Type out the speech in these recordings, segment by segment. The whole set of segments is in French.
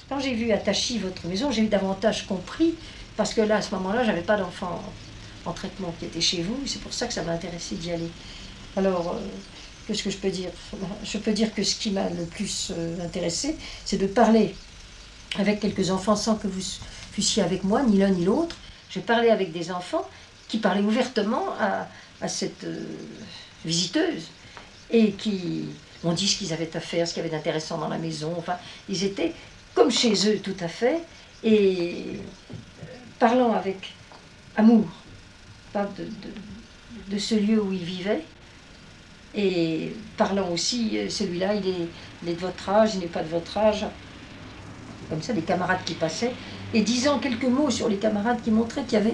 Quand j'ai vu Atachi, votre maison, j'ai eu davantage compris, parce que là, à ce moment-là, j'avais pas d'enfant en traitement qui était chez vous, c'est pour ça que ça m'a intéressé d'y aller. Alors, qu'est-ce que je peux dire? Je peux dire que ce qui m'a le plus intéressé, c'est de parler avec quelques enfants sans que vous fussiez avec moi, ni l'un ni l'autre. J'ai parlé avec des enfants qui parlaient ouvertement à cette visiteuse et qui m'ont dit ce qu'ils avaient à faire, ce qu'il y avait d'intéressant dans la maison. Enfin, ils étaient comme chez eux tout à fait et parlant avec amour de ce lieu où ils vivaient. Et parlant aussi, celui-là, il est de votre âge, il n'est pas de votre âge. Comme ça, des camarades qui passaient, et disant quelques mots sur les camarades qui montraient qu'il y avait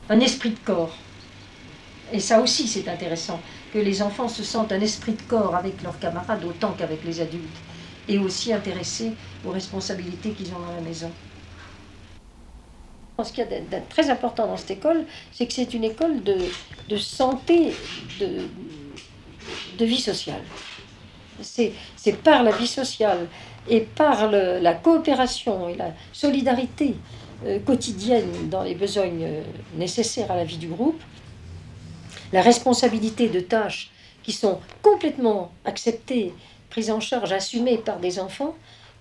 un esprit de corps. Et ça aussi, c'est intéressant, que les enfants se sentent un esprit de corps avec leurs camarades autant qu'avec les adultes, et aussi intéressés aux responsabilités qu'ils ont dans la maison. Ce qu'il y a de très important dans cette école, c'est que c'est une école de santé, de vie sociale. C'est par la vie sociale et par la coopération et la solidarité quotidienne dans les besognes nécessaires à la vie du groupe, la responsabilité de tâches qui sont complètement acceptées, prises en charge, assumées par des enfants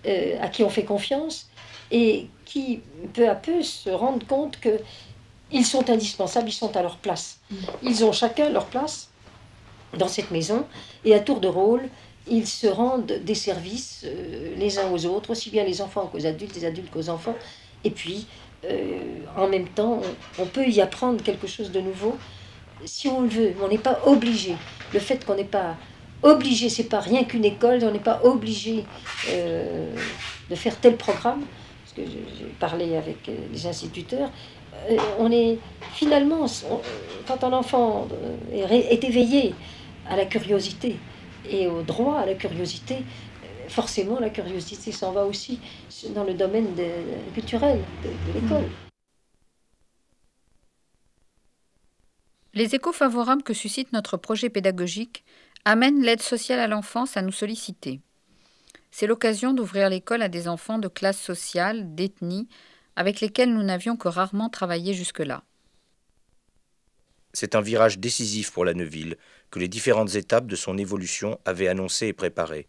à qui on fait confiance et qui, peu à peu, se rendent compte qu'ils sont indispensables, ils sont à leur place. Ils ont chacun leur place dans cette maison et à tour de rôle, ils se rendent des services les uns aux autres, aussi bien les enfants qu'aux adultes, les adultes qu'aux enfants. Et puis, en même temps, on peut y apprendre quelque chose de nouveau si on le veut. On n'est pas obligé. Le fait qu'on n'est pas obligé, c'est pas rien qu'une école, on n'est pas obligé de faire tel programme. Parce que j'ai parlé avec les instituteurs. On est finalement, quand un enfant est éveillé à la curiosité, et au droit à la curiosité, forcément la curiosité s'en va aussi dans le domaine culturel de l'école. Les échos favorables que suscite notre projet pédagogique amènent l'aide sociale à l'enfance à nous solliciter. C'est l'occasion d'ouvrir l'école à des enfants de classes sociales, d'ethnie, avec lesquels nous n'avions que rarement travaillé jusque-là. C'est un virage décisif pour la Neuville, que les différentes étapes de son évolution avaient annoncé et préparé.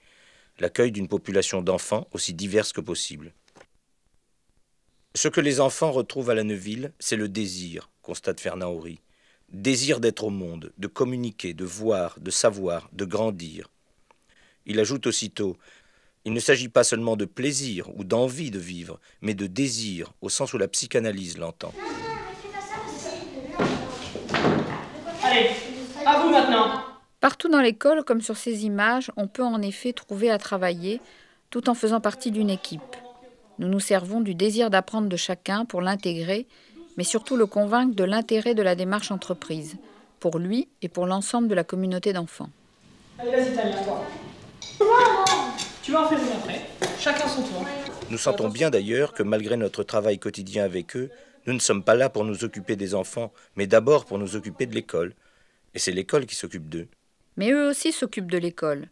L'accueil d'une population d'enfants aussi diverse que possible. Ce que les enfants retrouvent à la Neuville, c'est le désir, constate Fernand Horry. Désir d'être au monde, de communiquer, de voir, de savoir, de grandir. Il ajoute aussitôt, il ne s'agit pas seulement de plaisir ou d'envie de vivre, mais de désir, au sens où la psychanalyse l'entend. Allez, à vous maintenant. Partout dans l'école, comme sur ces images, on peut en effet trouver à travailler, tout en faisant partie d'une équipe. Nous nous servons du désir d'apprendre de chacun pour l'intégrer, mais surtout le convaincre de l'intérêt de la démarche entreprise, pour lui et pour l'ensemble de la communauté d'enfants. Allez, vas-y, Tania, toi. Tu vas en faire une après, chacun son tour. Nous sentons bien d'ailleurs que malgré notre travail quotidien avec eux, nous ne sommes pas là pour nous occuper des enfants, mais d'abord pour nous occuper de l'école. Et c'est l'école qui s'occupe d'eux. Mais eux aussi s'occupent de l'école.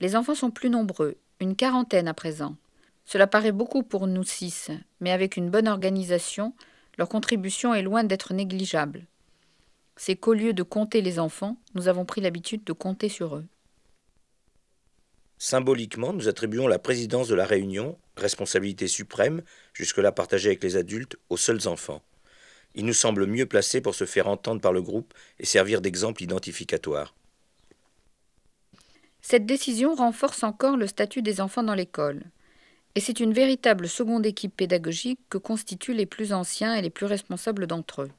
Les enfants sont plus nombreux, une quarantaine à présent. Cela paraît beaucoup pour nous 6, mais avec une bonne organisation, leur contribution est loin d'être négligeable. C'est qu'au lieu de compter les enfants, nous avons pris l'habitude de compter sur eux. Symboliquement, nous attribuons la présidence de la réunion, responsabilité suprême, jusque-là partagée avec les adultes, aux seuls enfants. Ils nous semblent mieux placés pour se faire entendre par le groupe et servir d'exemple identificatoire. Cette décision renforce encore le statut des enfants dans l'école. Et c'est une véritable seconde équipe pédagogique que constituent les plus anciens et les plus responsables d'entre eux.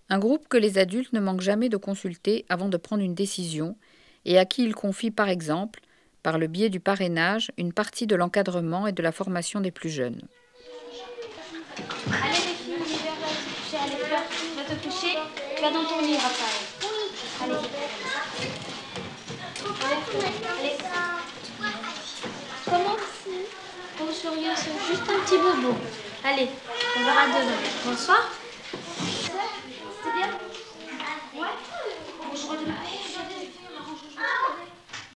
Un groupe que les adultes ne manquent jamais de consulter avant de prendre une décision et à qui ils confient par exemple, par le biais du parrainage, une partie de l'encadrement et de la formation des plus jeunes. Allez les filles, l'hiver va se coucher, allez, va te coucher, tu vas dans ton lit, Raphaël. Allez. Allez. Comment? Oh, sérieux, c'est juste un petit bobo. Allez, on verra demain. Bonsoir.